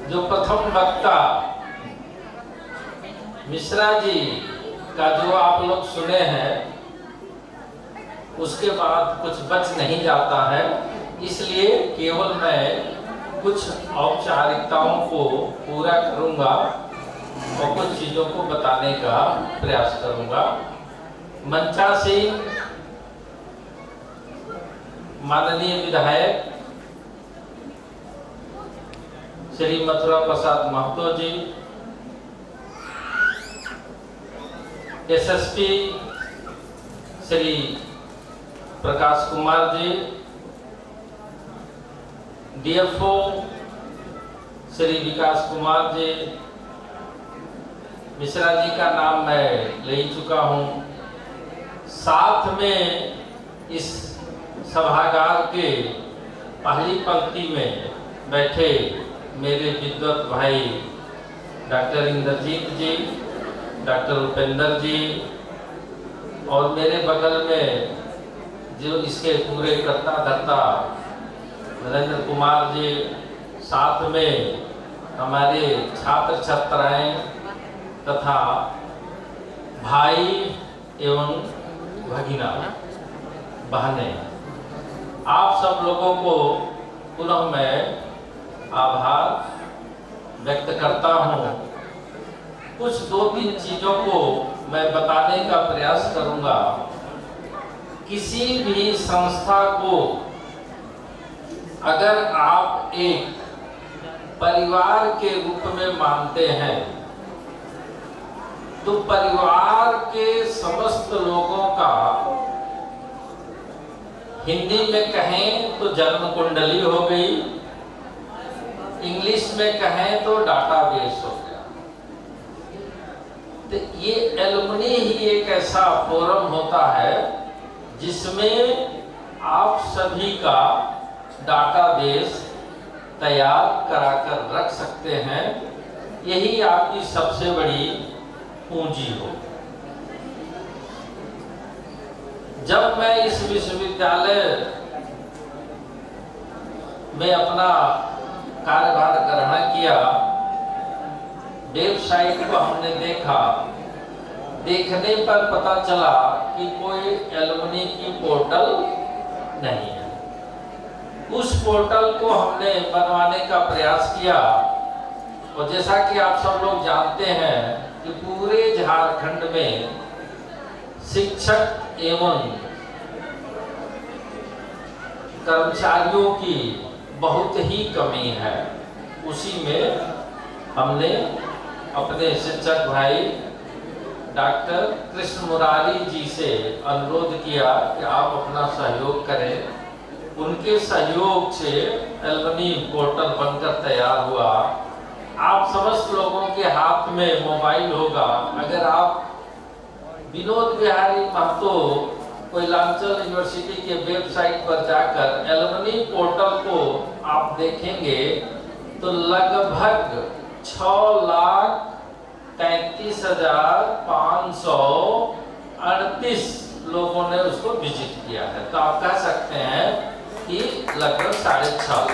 जो प्रथम वक्ता मिश्रा जी का जो आप लोग सुने हैं, उसके बाद कुछ बच नहीं जाता है, इसलिए केवल मैं कुछ औपचारिकताओं को पूरा करूंगा और कुछ चीजों को बताने का प्रयास करूंगा। मंचासीन माननीय विधायक श्री मथुरा प्रसाद महतो जी, एसएसपी श्री प्रकाश कुमार जी, डीएफओ श्री विकास कुमार जी, मिश्रा जी का नाम मैं ले चुका हूं। साथ में इस सभागार के पहली पंक्ति में बैठे मेरे विद्वत भाई डॉक्टर इंद्रजीत जी, डॉक्टर उपेंद्र जी, और मेरे बगल में जो इसके पूरे कर्ता धर्ता नरेंद्र कुमार जी, साथ में हमारे छात्र छात्राएं तथा भाई एवं भगिना बहनें, आप सब लोगों को पुनः मैं आभार व्यक्त करता हूं। कुछ 2-3 चीजों को मैं बताने का प्रयास करूंगा। किसी भी संस्था को अगर आप एक परिवार के रूप में मानते हैं तो परिवार के समस्त लोगों का, हिंदी में कहें तो जन्म कुंडली हो गई, इंग्लिश में कहें तो डाटाबेस हो गया। तो ये एलुमनी ही एक ऐसा फोरम होता है जिसमें आप सभी का डाटाबेस तैयार कराकर रख सकते हैं। यही आपकी सबसे बड़ी पूंजी हो। जब मैं इस विश्वविद्यालय में अपना कार्यभार ग्रहण किया, वेबसाइट को हमने देखा। देखने पर पता चला कि कोई एलुमनी की पोर्टल नहीं है। उस पोर्टल को हमने बनवाने का प्रयास किया और जैसा कि आप सब लोग जानते हैं कि पूरे झारखंड में शिक्षक एवं कर्मचारियों की बहुत ही कमी है। उसी में हमने अपने शिक्षक भाई डॉक्टर कृष्ण मुरारी जी से अनुरोध किया कि आप अपना सहयोग करें। उनके सहयोग से एलुमनी पोर्टल बनकर तैयार हुआ। आप समस्त लोगों के हाथ में मोबाइल होगा। अगर आप विनोद बिहारी महतो कोयलांचल यूनिवर्सिटी के वेबसाइट पर जाकर एलुमनी पोर्टल को आप देखेंगे तो लगभग 6,33,538 लोगों ने उसको विजिट किया है। तो आप कह सकते हैं कि लगभग 6.5 लाख,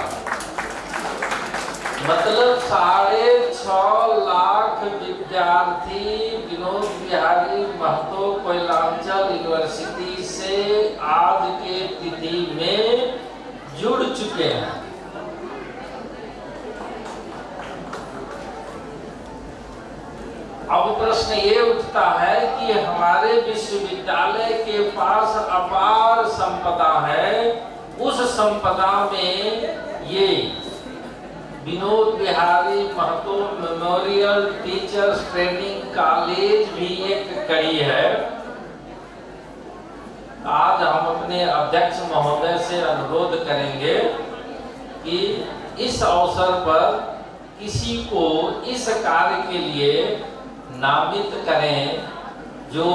मतलब 6.5 लाख विद्यार्थी विनोद बिहारी महतो कोयलांचल यूनिवर्सिटी से आज के तिथि में जुड़ चुके हैं। अब प्रश्न ये उठता है कि हमारे विश्वविद्यालय के पास अपार संपदा है। उस संपदा में ये Vinod Bihari Mahato memorial teachers training college भी एक कड़ी है। आज हम अपने अध्यक्ष महोदय से अनुरोध करेंगे कि इस अवसर पर किसी को इस कार्य के लिए नामित करें। जो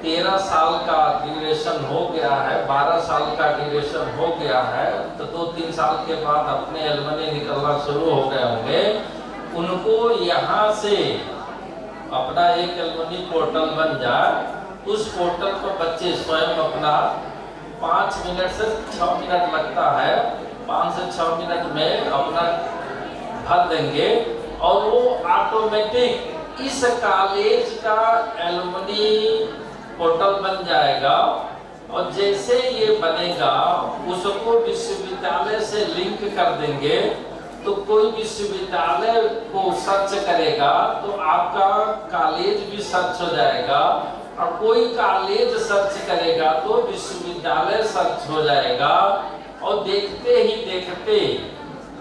13 साल का ड्यूरेशन हो गया है, 12 साल का ड्यूरेशन हो गया है, तो 2-3 साल के बाद अपने एलुमनी निकलना शुरू हो गए होंगे। उनको यहाँ से अपना एक एलुमनी पोर्टल बन जाए। उस पोर्टल पर बच्चे स्वयं अपना 5 मिनट से 6 मिनट लगता है, 5 से 6 मिनट में अपना भर देंगे और वो ऑटोमेटिक इस कॉलेज का एलुमनी पोर्टल बन जाएगा। और जैसे ये बनेगा उसको विश्वविद्यालय से लिंक कर देंगे। तो कोई विश्वविद्यालय को सर्च करेगा तो आपका कॉलेज भी सर्च हो जाएगा और कोई कॉलेज सर्च करेगा तो विश्वविद्यालय सर्च हो जाएगा, और देखते ही देखते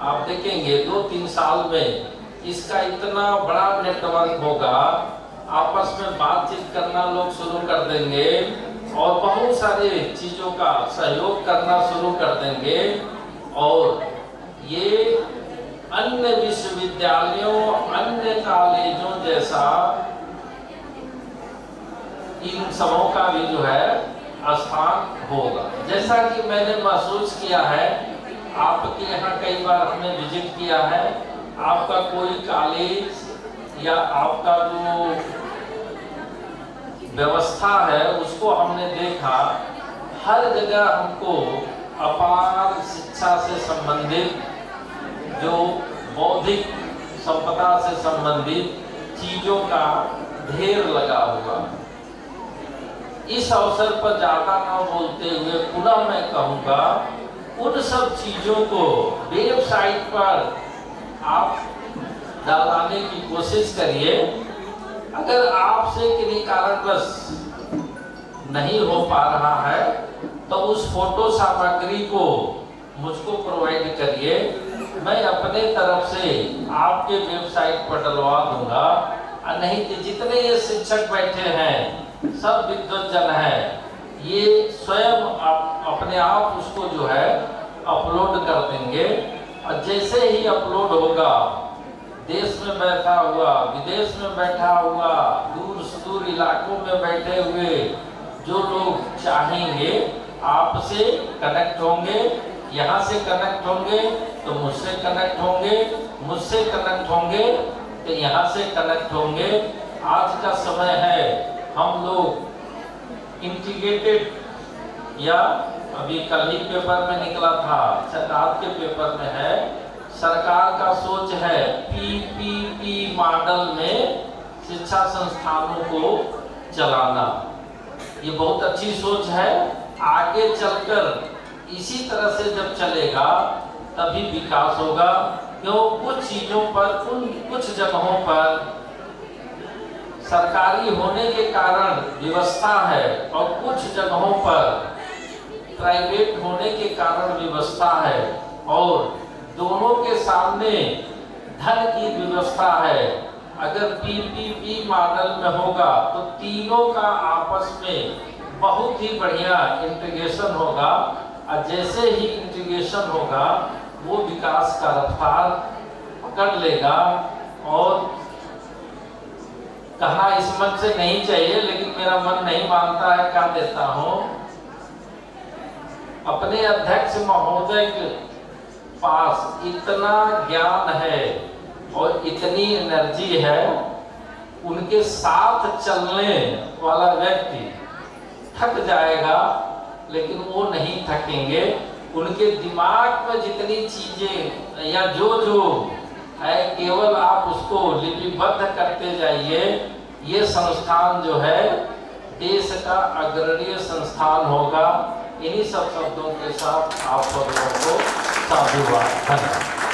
आप देखेंगे 2-3 साल में इसका इतना बड़ा नेटवर्क होगा, आपस में बातचीत करना लोग शुरू कर देंगे और बहुत सारे चीजों का सहयोग करना शुरू कर देंगे। और ये अन्य विश्वविद्यालयों, अन्य कॉलेजों जैसा इन सबों का भी जो है स्थान होगा। जैसा कि मैंने महसूस किया है, आपके यहाँ कई बार हमने विजिट किया है, आपका कोई कॉलेज या आपका जो व्यवस्था है उसको हमने देखा, हर जगह हमको अपार शिक्षा से संबंधित, जो बौद्धिक संपदा से संबंधित चीजों का ढेर लगा हुआ। इस अवसर पर ज्यादा न बोलते हुए पुनः मैं कहूँगा, उन सब चीजों को वेबसाइट पर आप डालने की कोशिश करिए। अगर आपसे किसी कारणवश नहीं हो पा रहा है तो उस फोटो सामग्री को मुझको प्रोवाइड करिए, मैं अपने तरफ से आपके वेबसाइट पर डलवा दूंगा। और नहीं कि जितने ये शिक्षक बैठे हैं सब विद्वज्जन हैं, ये स्वयं अपने आप उसको जो है अपलोड कर देंगे। और जैसे ही अपलोड होगा, देश में बैठा हुआ, विदेश में बैठा हुआ, दूर सुदूर इलाकों में बैठे हुए जो लोग चाहेंगे आपसे कनेक्ट होंगे, यहाँ से कनेक्ट होंगे तो मुझसे कनेक्ट होंगे, मुझसे कनेक्ट होंगे तो यहाँ से कनेक्ट होंगे। आज का समय है हम लोग इंटीग्रेटेड, या अभी कल ही पेपर में निकला था, सरकार के पेपर में है, सरकार का सोच है PPP मॉडल में शिक्षा संस्थानों को चलाना। ये बहुत अच्छी सोच है। आगे चलकर इसी तरह से जब चलेगा तभी विकास होगा। क्यों? कुछ चीजों पर, कुछ जगहों पर सरकारी होने के कारण व्यवस्था है और कुछ जगहों पर प्राइवेट होने के कारण व्यवस्था है, और दोनों के सामने धन की व्यवस्था है। अगर PPP मॉडल में होगा तो तीनों का आपस में बहुत ही बढ़िया इंटीग्रेशन होगा, और जैसे ही इंटीग्रेशन होगा वो विकास का रफ्तार पकड़ लेगा। और कहना इस मन से नहीं चाहिए, लेकिन मेरा मन नहीं मानता है, कह देता हूं, अपने अध्यक्ष महोदय के पास इतना ज्ञान है और इतनी एनर्जी है, उनके साथ चलने वाला व्यक्ति थक जाएगा लेकिन वो नहीं थकेंगे। उनके दिमाग में जितनी चीजें या जो है, केवल आप उसको लिपिबद्ध करते जाइए। ये संस्थान जो है देश का अग्रणीय संस्थान होगा। इन्हीं सब शब्दों के साथ आप सब लोगों को साधुवाद। धन्यवाद।